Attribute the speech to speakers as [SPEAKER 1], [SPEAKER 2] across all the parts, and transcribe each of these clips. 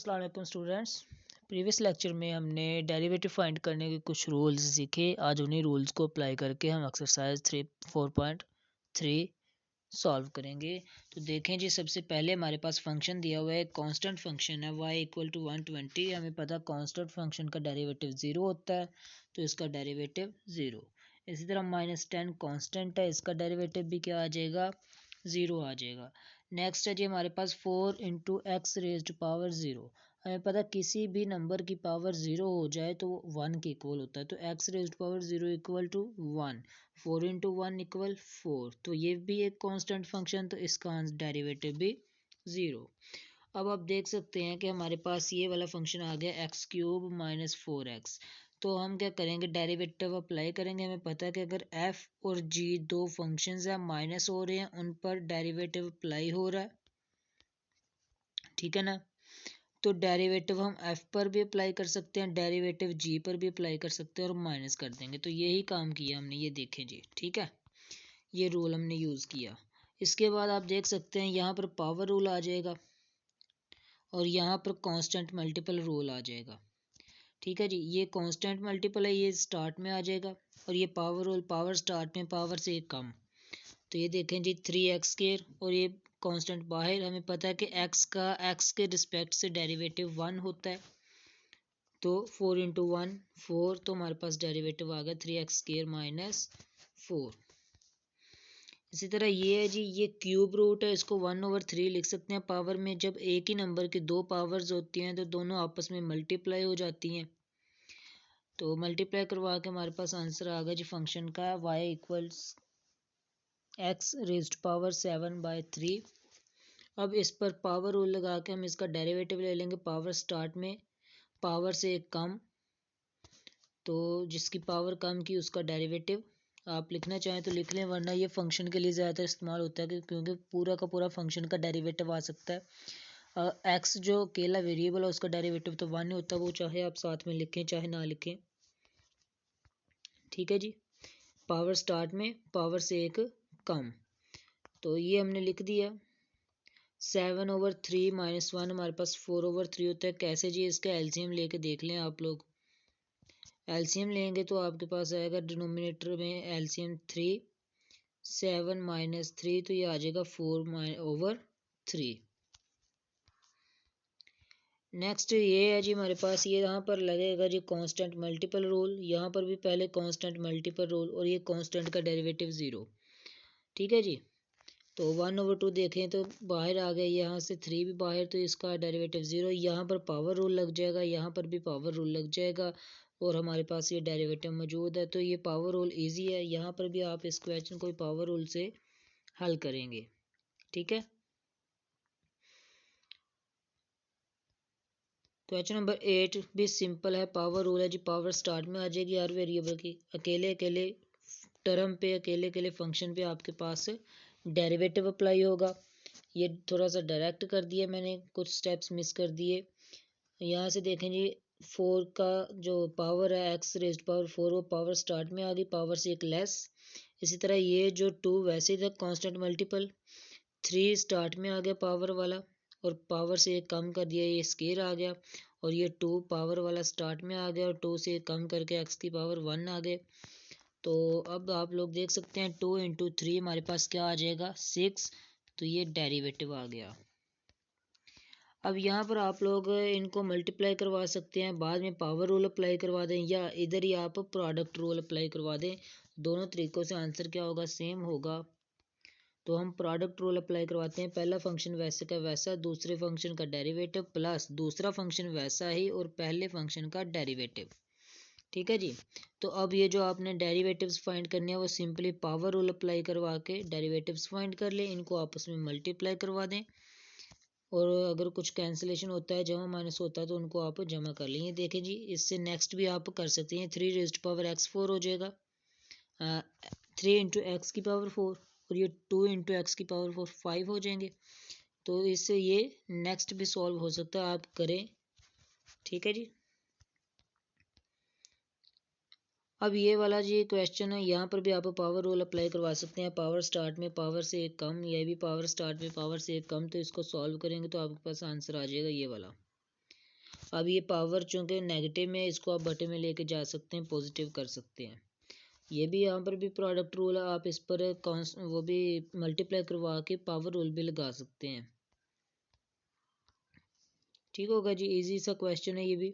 [SPEAKER 1] अस्सलाम वालेकुम students. Previous lecture में हमने डेरिवेटिव फाइंड करने के कुछ रूल्स सीखे। आज उन्हीं रूल्स को अप्लाई करके हम एक्सरसाइज 4.3 सॉल्व करेंगे। तो देखें जी, सबसे पहले हमारे पास फंक्शन दिया हुआ है, कांस्टेंट फंक्शन है y = 120। हमें पता कांस्टेंट फंक्शन का डेरिवेटिव 0 होता है, तो इसका डेरिवेटिव 0। इसी तरह -10 कांस्टेंट है, इसका डेरिवेटिव भी क्या आ जाएगा, 0 आ जाएगा। नेक्स्ट है जी हमारे पास 4 × x⁻⁴। हमें पता किसी भी नंबर की पावर 0 हो जाए तो वो 1 के इक्वल होता है, तो x⁻⁴ = 1, 4 × 1 = 4। तो ये भी एक कांस्टेंट फंक्शन, तो इसका डेरिवेटिव भी 0। अब आप देख सकते हैं कि हमारे पास ये वाला फंक्शन आ गया x³ - 4x। तो हम क्या करेंगे, डेरिवेटिव अप्लाई करेंगे। हमें पता है कि अगर f और g दो फंक्शंस हैं, माइनस हो रहे हैं, उन पर डेरिवेटिव अप्लाई हो रहा है, ठीक है ना। तो डेरिवेटिव हम f पर भी अप्लाई कर सकते हैं, डेरिवेटिव g पर भी अप्लाई कर सकते हैं और माइनस कर देंगे। तो यही काम किया हमने, ये देखें जी, ठीक है, ये रूल हमने यूज़ किया। इसके बाद आप देख सकते हैं यहाँ पर पावर रूल आ जाएगा और यहाँ पर कांस्टेंट मल्टीपल रूल आ जाएगा, ठीक है जी। ये कांस्टेंट मल्टीपल है, ये स्टार्ट में आ जाएगा, और ये पावर रूल, पावर स्टार्ट में पावर से एक कम। तो ये देखें जी 3x² और ये कांस्टेंट बाहर। हमें पता है कि x के रिस्पेक्ट से डेरिवेटिव 1 होता है, तो 4 × 1 4, तो हमारे पास डेरिवेटिव आ गया 3x² - 4। इसी तरह ये है जी, ये क्यूब रूट है, इसको 1/3 लिख सकते हैं पावर में। जब एक ही नंबर की दो पावर्स होती हैं तो दोनों आपस में मल्टीप्लाई हो जाती हैं, तो मल्टीप्लाई करवा के हमारे पास आंसर आ गया जी फंक्शन का y = x⁻⁷/3। अब इस पर पावर रूल लगा के हम इसका डेरिवेटिव ले लेंगे। पावर स्टार्ट में पावर से एक कम, तो जिसकी पावर कम की उसका डेरिवेटिव। आप लिखना चाहें तो लिख लें, वरना ये फंक्शन के लिए ज़्यादातर इस्तेमाल होता है क्योंकि पूरा का पूरा फंक्शन का डेरिवेटिव आ सकता है। एक्स जो अकेला वेरिएबल है उसका डेरिवेटिव तो 1 ही होता है, वो चाहे आप साथ में लिखें चाहे ना लिखें, ठीक है जी। पावर स्टार्ट में पावर से एक कम, तो ये हमने लिख दिया। 7/3 - 1 हमारे पास 4/3 होता है। कैसे जी, इसका एलसीएम लेके देख लें आप लोग। एलसीएम लेंगे तो आपके पास आएगा डिनोमिनेटर में एलसीएम 3, 7 - 3, तो ये आ जाएगा 4/3। नेक्स्ट ये है जी हमारे पास, ये यहाँ पर लगेगा जी कांस्टेंट मल्टीपल रूल। यहाँ पर भी पहले कांस्टेंट मल्टीपल रूल, और ये कांस्टेंट का डेरिवेटिव 0, ठीक है जी। तो 1/2 देखें तो बाहर आ गया, यहाँ से 3 भी बाहर, तो इसका डेरिवेटिव 0। यहाँ पर पावर रूल लग जाएगा, यहाँ पर भी पावर रूल लग जाएगा, और हमारे पास ये डेरिवेटिव मौजूद है। तो ये पावर रूल इजी है, यहाँ पर भी आप इस क्वेश्चन को पावर रूल से हल करेंगे, ठीक है। क्वेश्चन नंबर 8 भी सिंपल है, पावर रूल है जी। पावर स्टार्ट में आ जाएगी हर वेरिएबल की, अकेले अकेले टर्म पे, अकेले अकेले फंक्शन पे आपके पास डेरिवेटिव अप्लाई होगा। ये थोड़ा सा डायरेक्ट कर दिया मैंने, कुछ स्टेप्स मिस कर दिए। यहाँ से देखें जी, 4 का जो पावर है x⁻⁴, वो पावर स्टार्ट में आ गई, पावर से एक लेस। इसी तरह ये जो 2 वैसे था कांस्टेंट मल्टीपल, 3 स्टार्ट में आ गया पावर वाला, और पावर से एक कम कर दिया, ये स्केयर आ गया। और ये 2 पावर वाला स्टार्ट में आ गया, और 2 से कम करके x⁻1 आ गए। तो अब आप लोग देख सकते हैं 2 × 3 हमारे पास क्या आ जाएगा, 6। तो ये डेरिवेटिव आ गया। अब यहाँ पर आप लोग इनको मल्टीप्लाई करवा सकते हैं, बाद में पावर रूल अप्लाई करवा दें, या इधर ही आप प्रोडक्ट रूल अप्लाई करवा दें। दोनों तरीक़ों से आंसर क्या होगा, सेम होगा। तो हम प्रोडक्ट रूल अप्लाई करवाते हैं। पहला फंक्शन वैसे का वैसा, दूसरे फंक्शन का डेरिवेटिव प्लस दूसरा फंक्शन वैसा ही और पहले फंक्शन का डेरिवेटिव, ठीक है जी। तो अब ये जो आपने डेरिवेटिव्स फाइंड करने हैं वो सिंपली पावर रूल अप्लाई करवा के डेरिवेटिव्स फाइंड कर लें, इनको आपस में मल्टीप्लाई करवा दें, और अगर कुछ कैंसिलेशन होता है, जमा माइनस होता है, तो उनको आप जमा कर लें। ये देखें जी, इससे नेक्स्ट भी आप कर सकते हैं। 3⁻⁴ हो जाएगा, 3 × x⁻⁴, और ये 2 × x⁻⁴ 5 हो जाएंगे। तो इससे ये नेक्स्ट भी सॉल्व हो सकता है, आप करें, ठीक है जी। अब ये वाला जी क्वेश्चन है, यहाँ पर भी आप पावर रूल अप्लाई करवा सकते हैं। पावर स्टार्ट में पावर से एक कम, ये भी पावर स्टार्ट में पावर से एक कम, तो इसको सॉल्व करेंगे तो आपके पास आंसर आ जाएगा ये वाला। अब ये पावर चूँकि नेगेटिव में, इसको आप बटे में लेके जा सकते हैं, पॉजिटिव कर सकते हैं। ये भी यहाँ पर भी प्रोडक्ट रूल है, आप इस पर वो भी मल्टीप्लाई करवा के पावर रूल भी लगा सकते हैं। ठीक होगा जी, इजी सा क्वेश्चन है ये भी।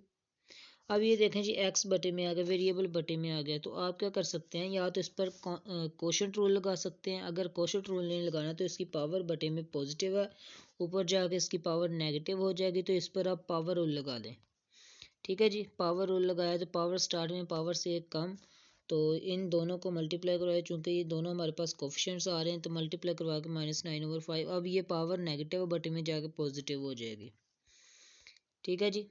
[SPEAKER 1] अब ये देखें जी, एक्स बटे में आ गया, वेरिएबल बटे में आ गया, तो आप क्या कर सकते हैं, या तो इस पर कोशेंट रूल लगा सकते हैं। अगर कोशेंट रूल नहीं लगाना तो इसकी पावर बटे में पॉजिटिव है, ऊपर जाके इसकी पावर नेगेटिव हो जाएगी, तो इस पर आप पावर रूल लगा लें। ठीक है जी, पावर रूल लगाया तो पावर स्टार्ट में पावर से एक कम, तो इन दोनों को मल्टीप्लाई करवाए, चूँकि ये दोनों हमारे पास कोफिशिएंट्स आ रहे हैं, तो मल्टीप्लाई करवा के -9/5। अब ये पावर नेगेटिव बटे में जाके पॉजिटिव हो जाएगी। ठीक है जी,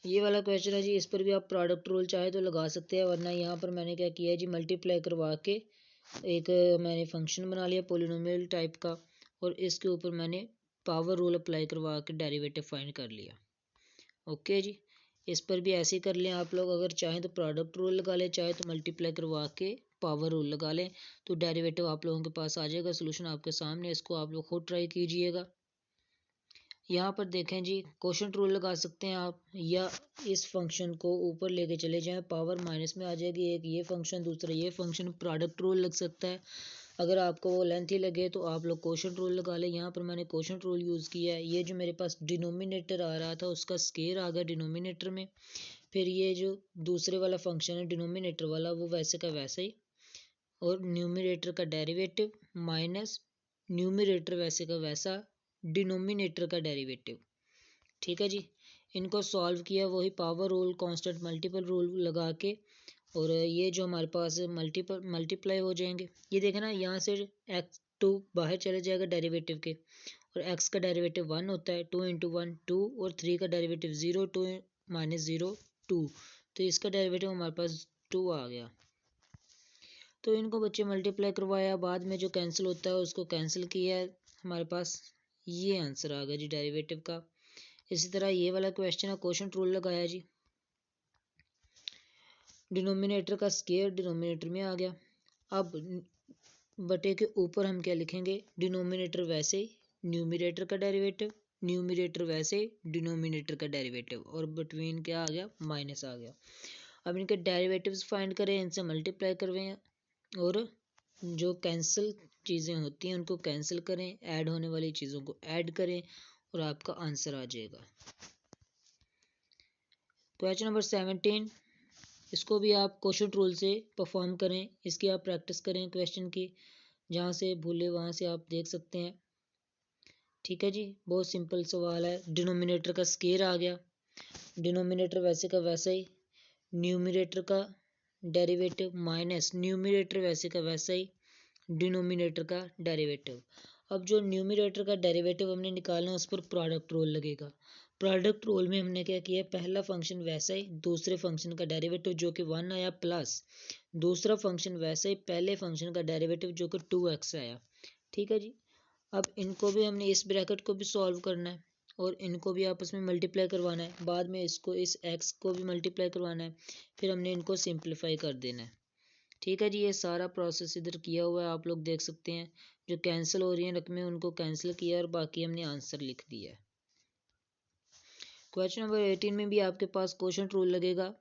[SPEAKER 1] ये वाला क्वेश्चन है जी, इस पर भी आप प्रोडक्ट रूल चाहे तो लगा सकते हैं, वरना यहाँ पर मैंने क्या किया है जी, मल्टीप्लाई करवा के एक मैंने फंक्शन बना लिया पोलिनोमियल टाइप का, और इसके ऊपर मैंने पावर रूल अप्लाई करवा के डेरिवेटिव फाइंड कर लिया। ओके जी, इस पर भी ऐसे ही कर लें आप लोग, अगर चाहें तो प्रोडक्ट रूल लगा लें, चाहे तो मल्टीप्लाई करवा के पावर रूल लगा लें, तो डेरिवेटिव आप लोगों के पास आ जाएगा। सोल्यूशन आपके सामने, इसको आप लोग खुद ट्राई कीजिएगा। यहाँ पर देखें जी, कोशेंट रूल लगा सकते हैं आप, या इस फंक्शन को ऊपर लेके चले जाएं, पावर माइनस में आ जाएगी, एक ये फंक्शन दूसरा ये फंक्शन, प्रोडक्ट रूल लग सकता है। अगर आपको वो लेंथी लगे तो आप लोग कोशेंट रूल लगा लें। यहाँ पर मैंने कोशेंट रूल यूज़ किया है। ये जो मेरे पास डिनोमिनेटर आ रहा था उसका स्केयर आ गया डिनोमिनेटर में, फिर ये जो दूसरे वाला फंक्शन है डिनोमिनेटर वाला, वो वैसे का वैसा ही, और न्यूमिनेटर का डेरिवेटिव माइनस न्यूमिनेटर वैसे का वैसा डिनोमिनेटर का डेरिवेटिव। ठीक है जी, इनको सॉल्व किया, वही power rule constant multiple rule लगा के, और ये जो हमारे पास मल्टीप्लाई हो जाएंगे। ये देखें ना, यहाँ से x2 बाहर चले जाएगा डेरिवेटिव के, और x का डेरिवेटिव 1 होता है, 2 × 1 2, और 3 का डेरिवेटिव 0 2 - 0 2, तो इसका डेरिवेटिव हमारे पास 2 आ गया। तो इनको बच्चे मल्टीप्लाई करवाया, बाद में जो कैंसिल होता है उसको कैंसिल किया, हमारे पास ये आंसर आ गया जी डेरिवेटिव का। इसी तरह ये वाला क्वेश्चन है, कोशेंट रूल लगाया जी, डिनोमिनेटर का स्केयर डिनोमिनेटर में आ गया। अब बटे के ऊपर हम क्या लिखेंगे, डिनोमिनेटर वैसे न्यूमिनेटर का डेरिवेटिव, न्यूमिनेटर वैसे डिनोमिनेटर का डेरिवेटिव, और बिटवीन क्या आ गया, माइनस आ गया। अब इनके डेरिवेटिव्स फाइंड करें, इनसे मल्टीप्लाई करवें, और जो कैंसिल चीज़ें होती हैं उनको कैंसिल करें, ऐड होने वाली चीज़ों को ऐड करें, और आपका आंसर आ जाएगा। क्वेश्चन नंबर 17, इसको भी आप कोशेंट रूल से परफॉर्म करें, इसकी आप प्रैक्टिस करें क्वेश्चन की, जहाँ से भूले वहाँ से आप देख सकते हैं। ठीक है जी, बहुत सिंपल सवाल है। डिनोमिनेटर का स्केयर आ गया, डिनोमिनेटर वैसे का वैसा ही, न्यूमिनेटर का डेरिवेटिव माइनस न्यूमिनेटर वैसे का वैसा ही, डिनोमिनेटर का डेरिवेटिव। अब जो न्यूमिनेटर का डेरिवेटिव हमने निकालना है, उस पर प्रोडक्ट रूल लगेगा। प्रोडक्ट रूल में हमने क्या किया, पहला फंक्शन वैसा ही, दूसरे फंक्शन का डेरिवेटिव जो कि 1 आया, प्लस दूसरा फंक्शन वैसे ही, पहले फंक्शन का डेरिवेटिव जो कि 2x आया। ठीक है जी, अब इनको भी हमने इस ब्रैकेट को भी सॉल्व करना है, और इनको भी आपस में मल्टीप्लाई करवाना है, बाद में इसको इस x को भी मल्टीप्लाई करवाना है, फिर हमने इनको सिंप्लीफाई कर देना है। ठीक है जी, ये सारा प्रोसेस इधर किया हुआ है, आप लोग देख सकते हैं। जो कैंसिल हो रही हैं रकमें उनको कैंसिल किया, और बाकी हमने आंसर लिख दिया है। क्वेश्चन नंबर 18 में भी आपके पास कोशेंट रूल लगेगा।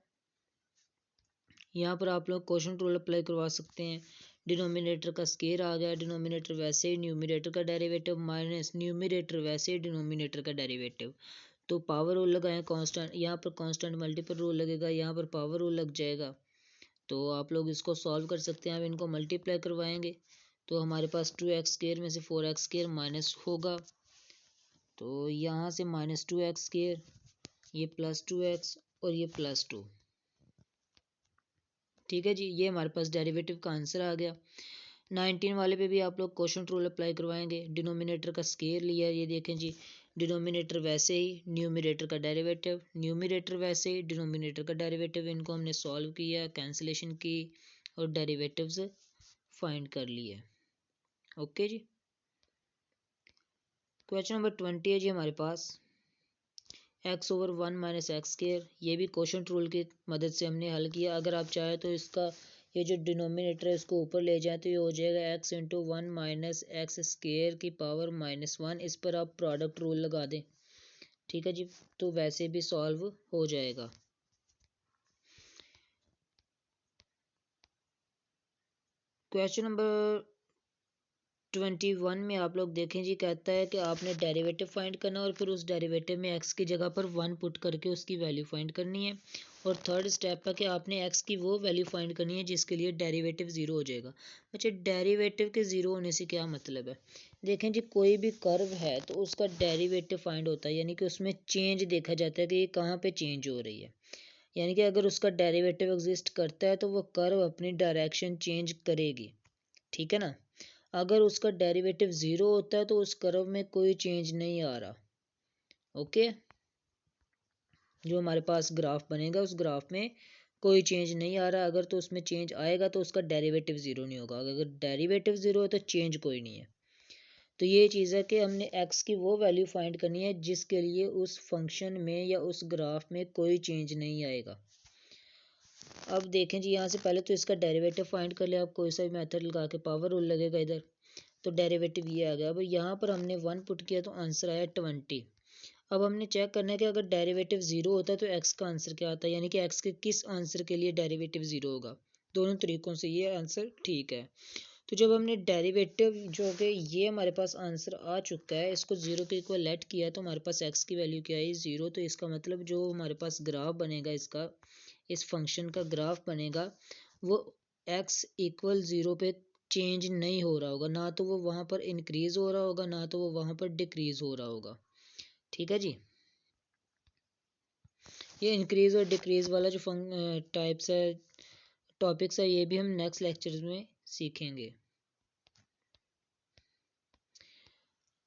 [SPEAKER 1] यहाँ पर आप लोग कोशेंट रूल अप्लाई करवा सकते हैं। डिनोमिनेटर का स्केयर आ गया, डिनोमिनेटर वैसे ही, न्यूमिनेटर का डेरिवेटिव माइनस न्यूमिनेटर वैसे ही, डिनोमिनेटर का डेरिवेटिव। तो पावर रूल लगाएं कांस्टेंट, यहाँ पर कांस्टेंट मल्टीपल रूल लगेगा, यहाँ पर पावर रूल लग जाएगा। तो आप लोग इसको सॉल्व कर सकते हैं। अब इनको मल्टीप्लाई करवाएंगे तो हमारे पास 2x स्केयर में से 4x स्केयर माइनस होगा, तो यहाँ से -2x स्केयर, ये +2x, और ये +2। ठीक है जी, ये हमारे पास डेरिवेटिव का आंसर आ गया। 19 वाले पे भी आप लोग कोशेंट रूल अप्लाई करवाएंगे। डिनोमिनेटर का स्केयर लिया, ये देखें जी, डिनोमिनेटर वैसे ही, न्यूमिनेटर का डेरिवेटिव, न्यूमिनेटर वैसे ही, डिनोमिनेटर का डेरिवेटिव। इनको हमने सॉल्व किया, कैंसिलेशन की, और डेरिवेटिव्स फाइंड कर लिए। ओके जी, क्वेश्चन नंबर 20 है जी हमारे पास, x/1 - x स्केयर। ये भी कोशेंट रूल की मदद से हमने हल किया। अगर आप चाहें तो इसका ये जो डिनोमिनेटर है इसको ऊपर ले जाए, तो ये हो जाएगा x × 1 - x स्केयर की पावर -1। इस पर आप प्रोडक्ट रूल लगा दें, ठीक है जी, तो वैसे भी सॉल्व हो जाएगा। क्वेश्चन नंबर 21 में आप लोग देखें जी, कहता है कि आपने डेरिवेटिव फाइंड करना और फिर उस डेरिवेटिव में एक्स की जगह पर 1 पुट करके उसकी वैल्यू फाइंड करनी है। और थर्ड स्टेप है कि आपने एक्स की वो वैल्यू फाइंड करनी है जिसके लिए डेरिवेटिव ज़ीरो हो जाएगा। अच्छा, डेरिवेटिव के ज़ीरो होने से क्या मतलब है? देखें जी, कोई भी कर्व है तो उसका डेरिवेटिव फाइंड होता है, यानी कि उसमें चेंज देखा जाता है कि ये कहाँ पे चेंज हो रही है। यानी कि अगर उसका डेरिवेटिव एग्जिस्ट करता है तो वो कर्व अपनी डायरेक्शन चेंज करेगी, ठीक है ना। अगर उसका डेरिवेटिव ज़ीरो होता है तो उस कर्व में कोई चेंज नहीं आ रहा। ओके, जो हमारे पास ग्राफ बनेगा उस ग्राफ में कोई चेंज नहीं आ रहा। अगर तो उसमें चेंज आएगा तो उसका डेरिवेटिव ज़ीरो नहीं होगा। अगर डेरिवेटिव ज़ीरो है तो चेंज कोई नहीं है। तो ये चीज़ है कि हमने एक्स की वो वैल्यू फाइंड करनी है जिसके लिए उस फंक्शन में या उस ग्राफ में कोई चेंज नहीं आएगा। अब देखें जी, यहाँ से पहले तो इसका डेरिवेटिव फाइंड कर लिया। आप कोई सा भी मेथड लगा के पावर रूल लगेगा इधर, तो डेरिवेटिव ये आ गया। अब यहाँ पर हमने 1 पुट किया तो आंसर आया 20। अब हमने चेक करना है कि अगर डेरिवेटिव ज़ीरो होता है तो एक्स का आंसर क्या आता है, यानी कि एक्स के किस आंसर के लिए डेरिवेटिव ज़ीरो होगा। दोनों तरीक़ों से ये आंसर ठीक है। तो जब हमने डेरिवेटिव जो कि ये हमारे पास आंसर आ चुका है, इसको ज़ीरो के इक्वल लेट किया है तो हमारे पास एक्स की वैल्यू क्या है, ज़ीरो। तो इसका मतलब जो हमारे पास ग्राफ बनेगा इसका, इस फंक्शन का ग्राफ बनेगा, वो एक्स इक्वल ज़ीरो पे चेंज नहीं हो रहा होगा। ना तो वो वहाँ पर इंक्रीज़ हो रहा होगा, ना तो वो वहाँ पर डिक्रीज़ हो रहा होगा। ठीक है जी, ये इंक्रीज़ और डिक्रीज़ वाला जो टाइप्स है, टॉपिक्स है, ये भी हम नेक्स्ट लेक्चर में सीखेंगे।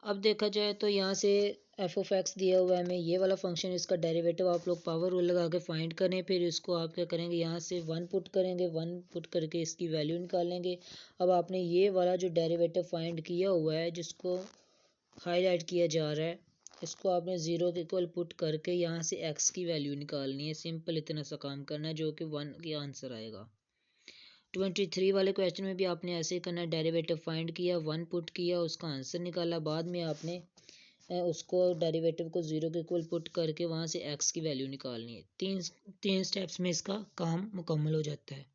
[SPEAKER 1] अब देखा जाए तो यहाँ से एफ ऑफ एक्स दिया हुआ है हमें, ये वाला फंक्शन, इसका डेरिवेटिव आप लोग पावर रूल लगा के फाइंड करें। फिर इसको आप क्या करेंगे, यहाँ से 1 पुट करेंगे, 1 पुट करके इसकी वैल्यू निकालेंगे। अब आपने ये वाला जो डेरिवेटिव फाइंड किया हुआ है जिसको हाईलाइट किया जा रहा है, इसको आपने ज़ीरो के इक्वल पुट करके यहाँ से एक्स की वैल्यू निकालनी है। सिंपल इतना सा काम करना है जो कि 1 की आंसर आएगा। 23 वाले क्वेश्चन में भी आपने ऐसे ही करना है, डेरिवेटिव फाइंड किया, 1 पुट किया, उसका आंसर निकाला। बाद में आपने उसको डेरिवेटिव को ज़ीरो के इक्वल पुट करके वहाँ से एक्स की वैल्यू निकालनी है। तीन स्टेप्स में इसका काम मुकम्मल हो जाता है।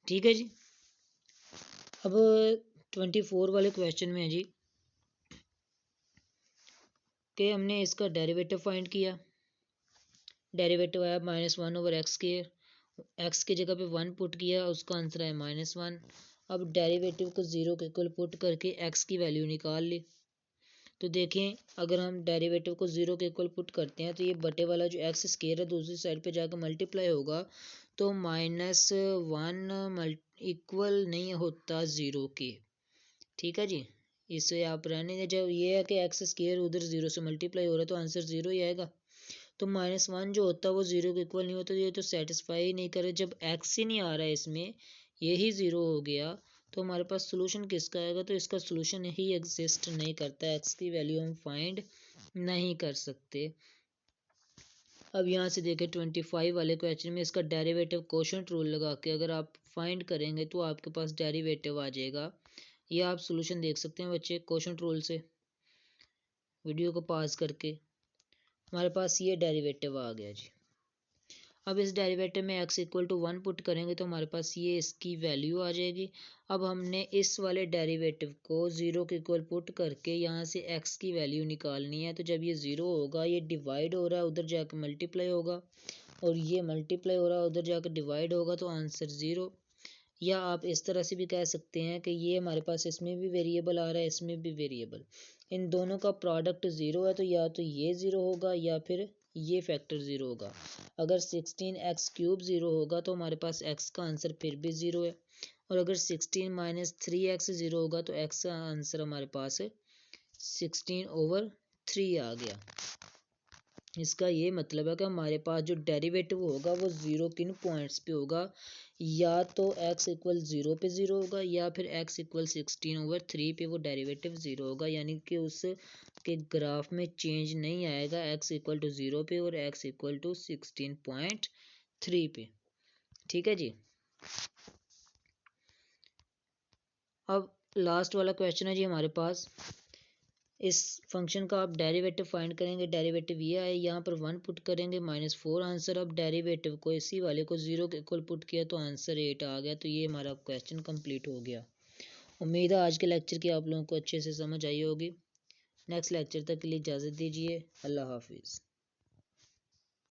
[SPEAKER 1] ठीक है जी। अब 24 वाले क्वेश्चन में है जी कि हमने इसका डेरिवेटिव फाइंड किया, डेरिवेटिव आया -1/x²। एक्स की जगह पे 1 पुट किया, उसका आंसर आया -1। अब डेरिवेटिव को ज़ीरो के इक्वल पुट करके एक्स की वैल्यू निकाल ली। तो देखें, अगर हम डेरिवेटिव को ज़ीरो के इक्वल पुट करते हैं तो ये बटे वाला जो एक्स स्क्वायर है दूसरी साइड पे जाकर मल्टीप्लाई होगा, तो -1 इक्वल नहीं होता ज़ीरो के। ठीक है जी, इसे आप रहने दें। जब ये है कि एक्स स्क्वायर उधर ज़ीरो से मल्टीप्लाई हो रहा है तो आंसर ज़ीरो ही आएगा। तो -1 जो होता है वो ज़ीरो के इक्वल नहीं होता, ये तो सेटिस्फाई ही नहीं करे। जब एक्स ही नहीं आ रहा है इसमें, यही ज़ीरो हो गया, तो हमारे पास सोल्यूशन किसका आएगा, तो इसका सोल्यूशन ही एग्जिस्ट नहीं करता, एक्स की वैल्यू हम फाइंड नहीं कर सकते। अब यहाँ से देखें 25 वाले क्वेश्चन में इसका डेरिवेटिव कोशेंट रूल लगा के अगर आप फाइंड करेंगे तो आपके पास डेरिवेटिव आ जाएगा। ये आप सोल्यूशन देख सकते हैं बच्चे कोशेंट रूल से, वीडियो को पॉज करके। हमारे पास ये डेरिवेटिव आ गया जी। अब इस डेरिवेटिव में x इक्वल टू 1 पुट करेंगे तो हमारे पास ये इसकी वैल्यू आ जाएगी। अब हमने इस वाले डेरिवेटिव को ज़ीरो के इक्वल पुट करके यहाँ से x की वैल्यू निकालनी है। तो जब ये ज़ीरो होगा, ये डिवाइड हो रहा है, उधर जाकर मल्टीप्लाई होगा, और ये मल्टीप्लाई हो रहा है, उधर जाकर डिवाइड होगा, तो आंसर ज़ीरो। या आप इस तरह से भी कह सकते हैं कि ये हमारे पास इसमें भी वेरिएबल आ रहा है, इसमें भी वेरिएबल, इन दोनों का प्रोडक्ट ज़ीरो है, तो या तो ये ज़ीरो होगा या फिर ये फैक्टर ज़ीरो होगा। अगर 16x³ ज़ीरो होगा तो हमारे पास x का आंसर फिर भी ज़ीरो है, और अगर 16 - 3x ज़ीरो होगा तो x का आंसर हमारे पास 16/3 आ गया। इसका ये मतलब है कि हमारे पास जो डेरिवेटिव होगा वो ज़ीरो किन पॉइंट्स पे होगा, या तो x इक्वल ज़ीरो पे ज़ीरो होगा, या फिर x इक्वल 16/3 पे वो डेरिवेटिव ज़ीरो होगा। यानी कि उस के ग्राफ में चेंज नहीं आएगा x इक्वल टू ज़ीरो पे और x इक्वल टू 16.3 पे। ठीक है जी। अब लास्ट वाला क्वेश्चन है जी हमारे पास, इस फंक्शन का आप डेरिवेटिव फाइंड करेंगे। डेरिवेटिव ये आए, यहाँ पर 1 पुट करेंगे -4 आंसर। अब डेरिवेटिव को इसी वाले को 0 के इक्वल पुट किया तो आंसर 8 आ गया। तो ये हमारा क्वेश्चन कंप्लीट हो गया। उम्मीद है आज के लेक्चर की आप लोगों को अच्छे से समझ आई होगी। नेक्स्ट लेक्चर तक के लिए इजाज़त दीजिए। अल्लाह हाफिज़।